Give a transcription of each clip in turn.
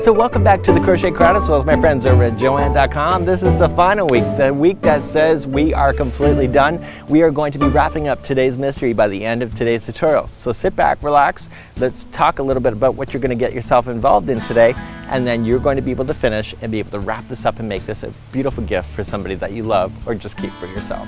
So welcome back to the Crochet Crowd, as well as my friends over at Joann.com. This is the final week, the week that says we are completely done. We are going to be wrapping up today's mystery by the end of today's tutorial. So sit back, relax, let's talk a little bit about what you're going to get yourself involved in today, and then you're going to be able to finish and be able to wrap this up and make this a beautiful gift for somebody that you love or just keep for yourself.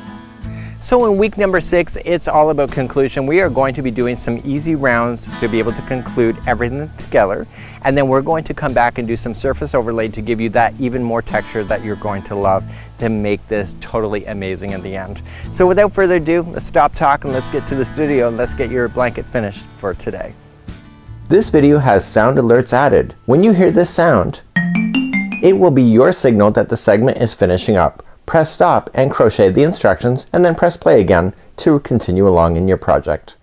So in week number 6, it's all about conclusion. We are going to be doing some easy rounds to be able to conclude everything together. And then we're going to come back and do some surface overlay to give you that even more texture that you're going to love to make this totally amazing in the end. So without further ado, let's stop talking, let's get to the studio and let's get your blanket finished for today. This video has sound alerts added. When you hear this sound, it will be your signal that the segment is finishing up. Press stop and crochet the instructions and then press play again to continue along in your project.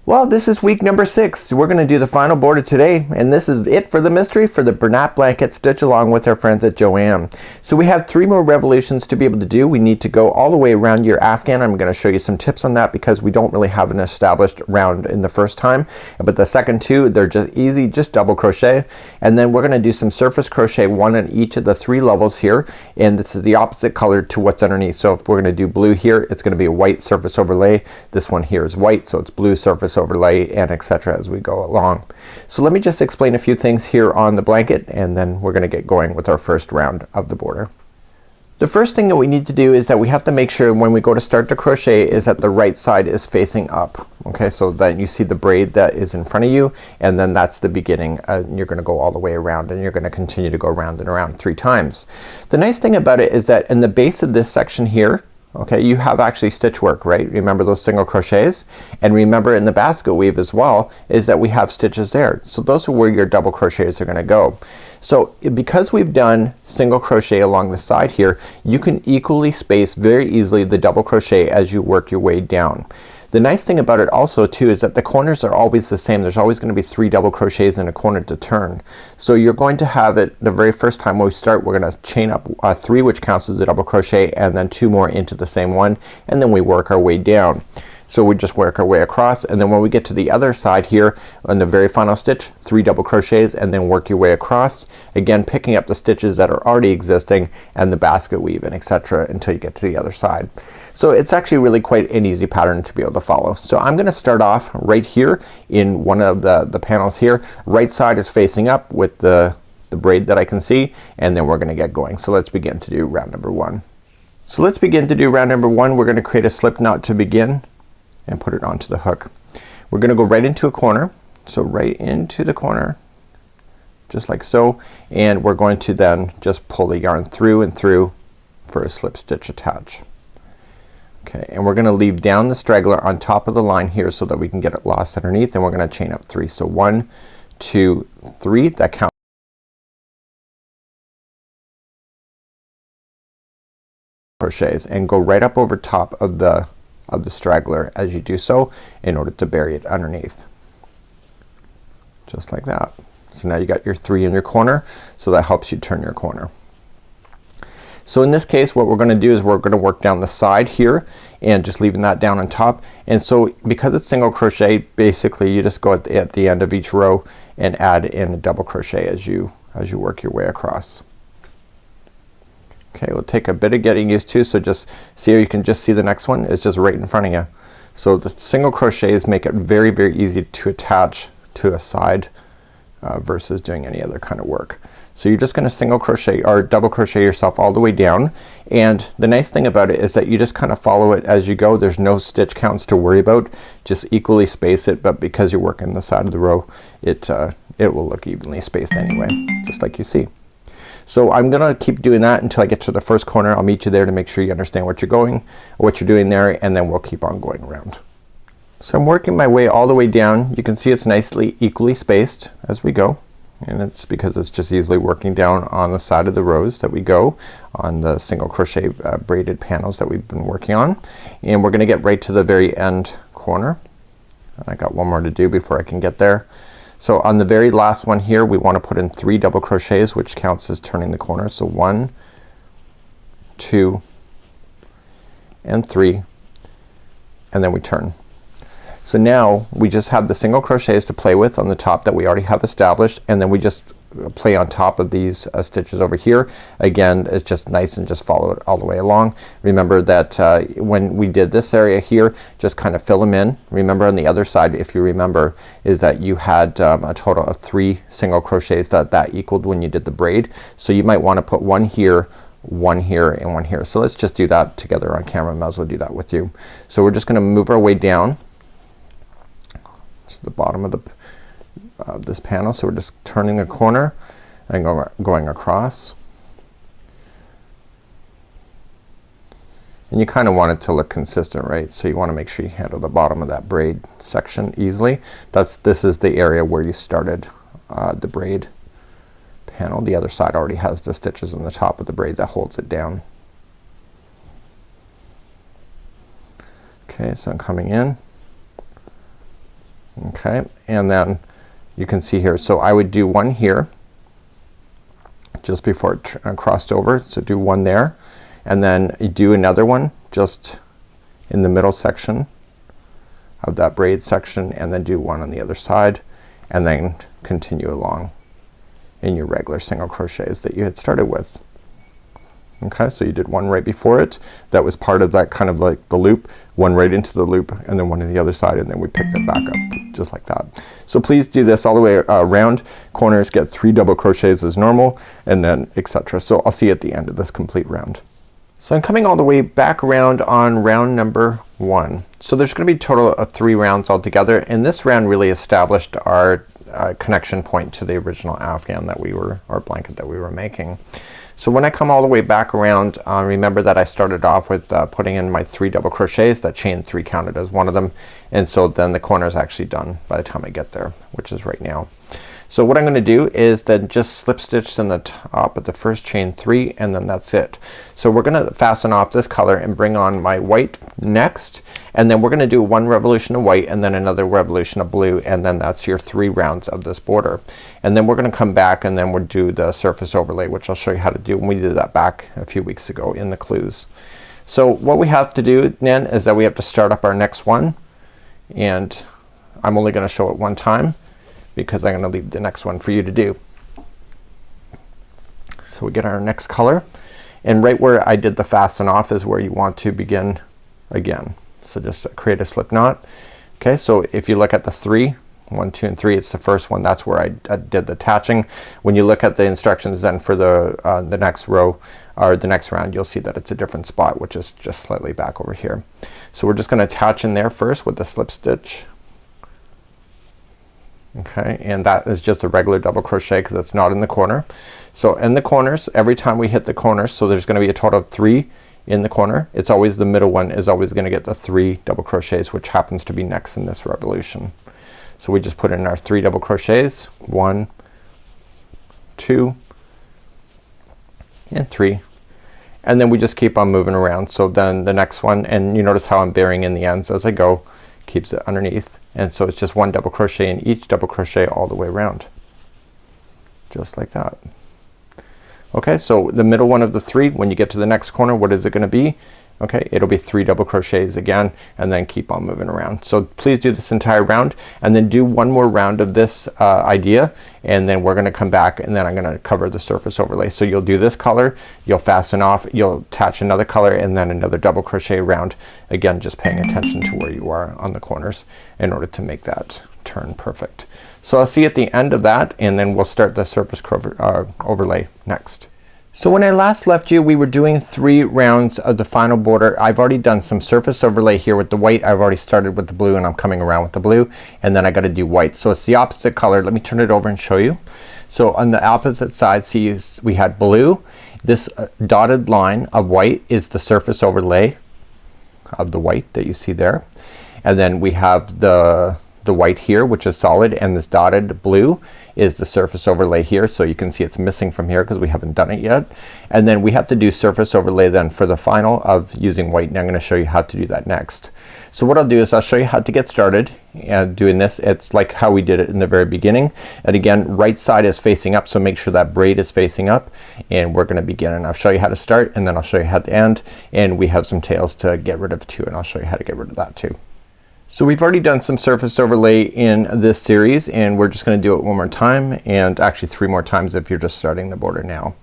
Well, this is week number 6. We're going to do the final border today, and this is it for the mystery for the Bernat Blanket Stitch along with our friends at Joann. So we have 3 more revolutions to be able to do. We need to go all the way around your afghan. I'm going to show you some tips on that because we don't really have an established round in the first time. But the second 2, they're just easy, just double crochet. And then we're going to do some surface crochet, 1 on each of the 3 levels here. And this is the opposite color to what's underneath. So if we're going to do blue here, it's going to be a white surface overlay. This one here is white, so it's blue surface overlay, and etc. as we go along. So let me just explain a few things here on the blanket, and then we're going to get going with our first round of the border. The first thing that we need to do is that we have to make sure when we go to start to crochet is that the right side is facing up. Okay, so that you see the braid that is in front of you, and then that's the beginning. You're going to go all the way around, and you're going to continue to go around and around 3 times. The nice thing about it is that in the base of this section here, okay, you have actually stitch work, right? Remember those single crochets? And remember in the basket weave as well is that we have stitches there. So those are where your double crochets are going to go. So because we've done single crochet along the side here, you can equally space very easily the double crochet as you work your way down. The nice thing about it also too is that the corners are always the same. There's always going to be 3 double crochets in a corner to turn. So you're going to have it the very first time when we start, we're going to chain up 3, which counts as a double crochet, and then 2 more into the same one, and then we work our way down. So we just work our way across, and then when we get to the other side here on the very final stitch, 3 double crochets, and then work your way across, again picking up the stitches that are already existing and the basket weave and etc. until you get to the other side. So it's actually really quite an easy pattern to be able to follow. So I'm going to start off right here in one of the panels here. Right side is facing up with the braid that I can see, and then we're going to get going. So let's begin to do round number 1. So let's begin to do round number 1. We're going to create a slip knot to begin and put it onto the hook. We're going to go right into a corner, so right into the corner just like so, and we're going to then just pull the yarn through and through for a slip stitch attach. Okay, and we're gonna leave down the straggler on top of the line here so that we can get it lost underneath, and we're gonna chain up 3. So 1, 2, 3, that counts crochets, and go right up over top of the straggler as you do so in order to bury it underneath. Just like that. So now you got your 3 in your corner, so that helps you turn your corner. So in this case what we're gonna do is we're gonna work down the side here and just leaving that down on top. And so because it's single crochet, basically you just go at the end of each row and add in a double crochet as you work your way across. Okay, it'll take a bit of getting used to, so just see, you can just see the next one. It's just right in front of you. So the single crochets make it very, very easy to attach to a side versus doing any other kind of work. So you're just gonna single crochet or double crochet yourself all the way down, and the nice thing about it is that you just kind of follow it as you go. There's no stitch counts to worry about. Just equally space it, but because you're working the side of the row, it will look evenly spaced anyway, just like you see. So I'm gonna keep doing that until I get to the first corner. I'll meet you there to make sure you understand what you're doing there, and then we'll keep on going around. So I'm working my way all the way down. You can see it's nicely equally spaced as we go, and it's because it's just easily working down on the side of the rows that we go on the single crochet braided panels that we've been working on. And we're gonna get right to the very end corner. I got one more to do before I can get there. So on the very last one here we want to put in 3 double crochets, which counts as turning the corner. So 1, 2, and 3, and then we turn. So now we just have the single crochets to play with on the top that we already have established, and then we just play on top of these stitches over here. Again, it's just nice and just follow it all the way along. Remember that when we did this area here, just kind of fill them in. Remember on the other side, if you remember, is that you had a total of 3 single crochets that equaled when you did the braid. So you might want to put one here, one here, and one here. So let's just do that together on camera. Might as well do that with you. So we're just gonna move our way down to the bottom of this panel. So we're just turning the corner and going across. And you kind of want it to look consistent, right? So you want to make sure you handle the bottom of that braid section easily. This is the area where you started the braid panel. The other side already has the stitches on the top of the braid that holds it down. Okay, so I'm coming in. Okay, and then you can see here, so I would do one here just before it crossed over. So do one there, and then you do another one just in the middle section of that braid section, and then do one on the other side, and then continue along in your regular single crochets that you had started with. Okay, so you did one right before it that was part of that kind of like the loop, one right into the loop, and then one on the other side, and then we picked it back up just like that. So please do this all the way around. Corners get 3 double crochets as normal, and then etc. So I'll see you at the end of this complete round. So I'm coming all the way back around on round number 1. So there's gonna be a total of 3 rounds altogether, and this round really established our connection point to the original afghan that we were, or blanket that we were making. So when I come all the way back around, remember that I started off with putting in my 3 double crochets. That chain 3 counted as one of them, and so then the corner is actually done by the time I get there, which is right now. So what I'm gonna do is then just slip stitch in the top of the first chain 3, and then that's it. So we're gonna fasten off this color and bring on my white next, and then we're gonna do 1 revolution of white and then another revolution of blue, and then that's your 3 rounds of this border. And then we're gonna come back and then we'll do the surface overlay, which I'll show you how to do. And we did that back a few weeks ago in the clues. So what we have to do then is that we have to start up our next one, and I'm only gonna show it one time because I'm gonna leave the next one for you to do. So we get our next color, and right where I did the fasten off is where you want to begin again. So just create a slip knot. Okay, so if you look at the 3, 1, 2, and 3, it's the first one. That's where I did the attaching. When you look at the instructions then for the next row or the next round, you'll see that it's a different spot, which is just slightly back over here. So we're just gonna attach in there first with the slip stitch. Okay, and that is just a regular double crochet because it's not in the corner. So in the corners, every time we hit the corners, so there's gonna be a total of 3 in the corner. It's always the middle one is always gonna get the 3 double crochets, which happens to be next in this revolution. So we just put in our 3 double crochets, 1, 2, and 3, and then we just keep on moving around. So then the next one, and you notice how I'm burying in the ends as I go, keeps it underneath, and so it's just 1 double crochet in each double crochet all the way around, just like that. Okay, so the middle one of the 3, when you get to the next corner, what is it gonna be? Okay, it'll be 3 double crochets again, and then keep on moving around. So please do this entire round, and then do 1 more round of this idea, and then we're gonna come back, and then I'm gonna cover the surface overlay. So you'll do this color, you'll fasten off, you'll attach another color, and then another double crochet round. Again, just paying attention to where you are on the corners in order to make that turn perfect. So I'll see you at the end of that, and then we'll start the surface overlay next. So when I last left you, we were doing 3 rounds of the final border. I've already done some surface overlay here with the white. I've already started with the blue, and I'm coming around with the blue, and then I got to do white. So it's the opposite color. Let me turn it over and show you. So on the opposite side, see, we had blue. This dotted line of white is the surface overlay of the white that you see there, and then we have the white here, which is solid, and this dotted blue is the surface overlay here. So you can see it's missing from here because we haven't done it yet. And then we have to do surface overlay then for the final of using white, and I'm gonna show you how to do that next. So what I'll do is I'll show you how to get started doing this. It's like how we did it in the very beginning, and again, right side is facing up, so make sure that braid is facing up, and we're gonna begin, and I'll show you how to start, and then I'll show you how to end, and we have some tails to get rid of too, and I'll show you how to get rid of that too. So we've already done some surface overlay in this series, and we're just gonna do it one more time, and actually 3 more times if you're just starting the border now.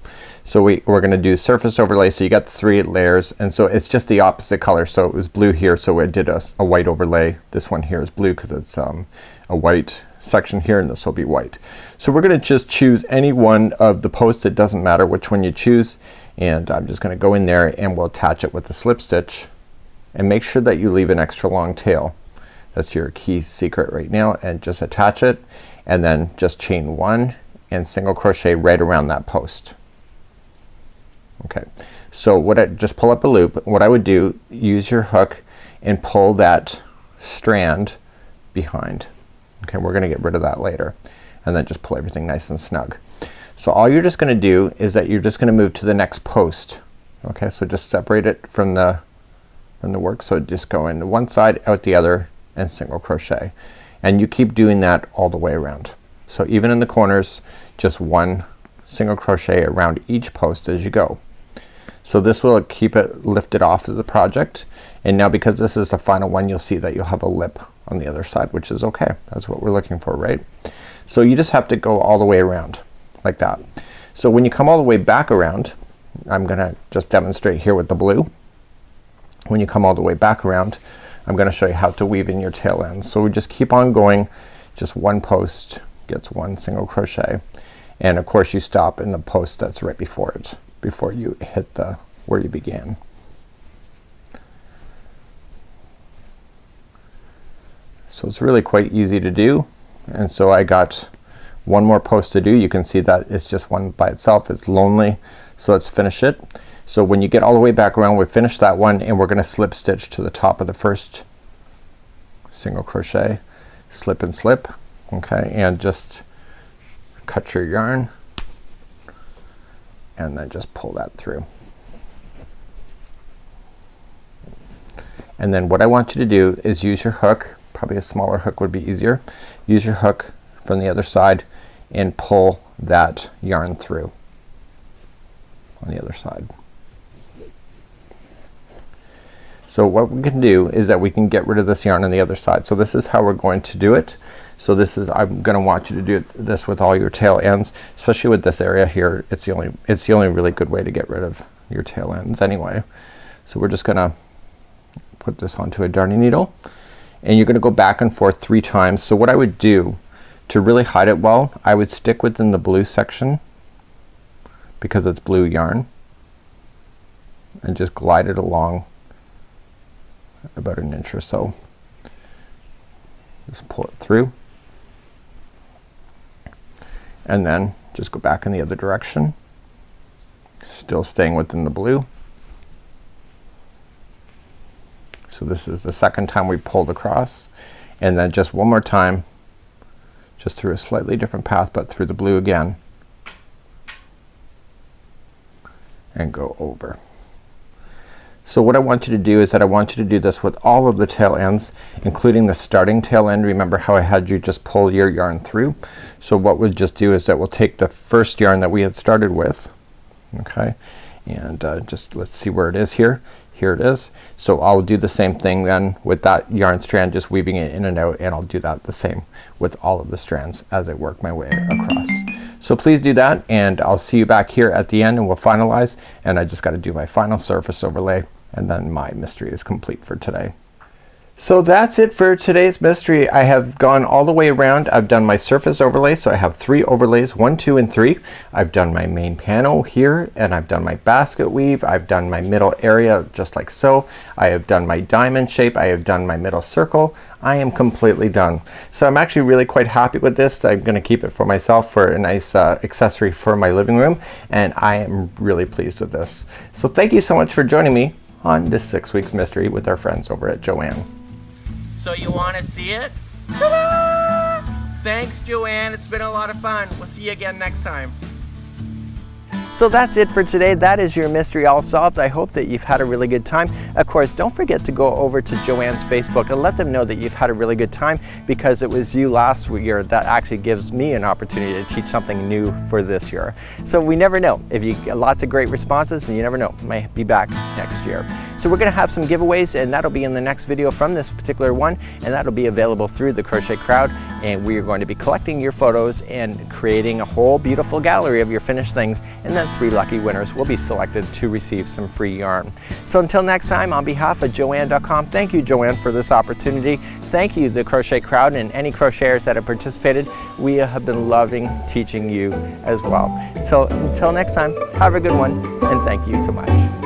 So we're gonna do surface overlay. So you got the 3 layers, and so it's just the opposite color. So it was blue here, so it did a white overlay. This one here is blue because it's a white section here, and this will be white. So we're gonna just choose any one of the posts. It doesn't matter which one you choose, and I'm just gonna go in there and we'll attach it with the slip stitch, and make sure that you leave an extra long tail. That's your key secret right now, and just attach it, and then just chain 1 and single crochet right around that post. Okay, so just pull up a loop. What I would do, use your hook and pull that strand behind. Okay, we're gonna get rid of that later, and then just pull everything nice and snug. So all you're just gonna do is that you're just gonna move to the next post. Okay, so just separate it from the work. So just go in one side, out the other, and single crochet, and you keep doing that all the way around. So even in the corners, just 1 single crochet around each post as you go. So this will keep it lifted off of the project, and now because this is the final one, you'll see that you'll have a lip on the other side, which is okay. That's what we're looking for, right? So you just have to go all the way around like that. So when you come all the way back around, I'm gonna just demonstrate here with the blue. When you come all the way back around, I'm gonna show you how to weave in your tail ends. So we just keep on going, just 1 post gets 1 single crochet, and of course you stop in the post that's right before it, before you hit the where you began. So it's really quite easy to do, and so I got 1 more post to do. You can see that it's just one by itself. It's lonely, so let's finish it. So when you get all the way back around, we finish that one, and we're gonna slip stitch to the top of the first single crochet, slip and slip, okay, and just cut your yarn and then just pull that through. And then what I want you to do is use your hook, probably a smaller hook would be easier. Use your hook from the other side and pull that yarn through on the other side. So what we can do is that we can get rid of this yarn on the other side. So this is how we're going to do it. So this is, I'm gonna want you to do this with all your tail ends, especially with this area here. It's the only really good way to get rid of your tail ends anyway. So we're just gonna put this onto a darning needle, and you're gonna go back and forth 3 times. So what I would do to really hide it well, I would stick within the blue section because it's blue yarn, and just glide it along about 1 inch or so. Just pull it through, and then just go back in the other direction, still staying within the blue. So this is the second time we pulled across, and then just 1 more time, just through a slightly different path, but through the blue again, and go over. So what I want you to do is that I want you to do this with all of the tail ends, including the starting tail end. Remember how I had you just pull your yarn through? So what we'll just do is that we'll take the first yarn that we had started with, okay, and just let's see where it is here. Here it is. So I'll do the same thing then with that yarn strand, just weaving it in and out, and I'll do that the same with all of the strands as I work my way across. So please do that, and I'll see you back here at the end and we'll finalize, and I just got to do my final surface overlay, and then my mystery is complete for today. So that's it for today's mystery. I have gone all the way around. I've done my surface overlay, so I have 3 overlays, 1, 2, and 3. I've done my main panel here, and I've done my basket weave. I've done my middle area just like so. I have done my diamond shape. I have done my middle circle. I am completely done. So I'm actually really quite happy with this. I'm gonna keep it for myself for a nice accessory for my living room, and I am really pleased with this. So thank you so much for joining me on this 6 weeks mystery with our friends over at Joanne. So you want to see it? Ta-da! Thanks, Joanne. It's been a lot of fun. We'll see you again next time. So that's it for today. That is your mystery all solved. I hope that you've had a really good time. Of course, don't forget to go over to Joanne's Facebook and let them know that you've had a really good time, because it was you last year that actually gives me an opportunity to teach something new for this year. So we never know. If you get lots of great responses, and you never know, might be back next year. So we're going to have some giveaways, and that'll be in the next video from this particular one, and that'll be available through the Crochet Crowd, and we are going to be collecting your photos and creating a whole beautiful gallery of your finished things, and then 3 lucky winners will be selected to receive some free yarn. So until next time, on behalf of Joanne.com, thank you, Joanne, for this opportunity. Thank you, the Crochet Crowd, and any crocheters that have participated. We have been loving teaching you as well. So until next time, have a good one, and thank you so much.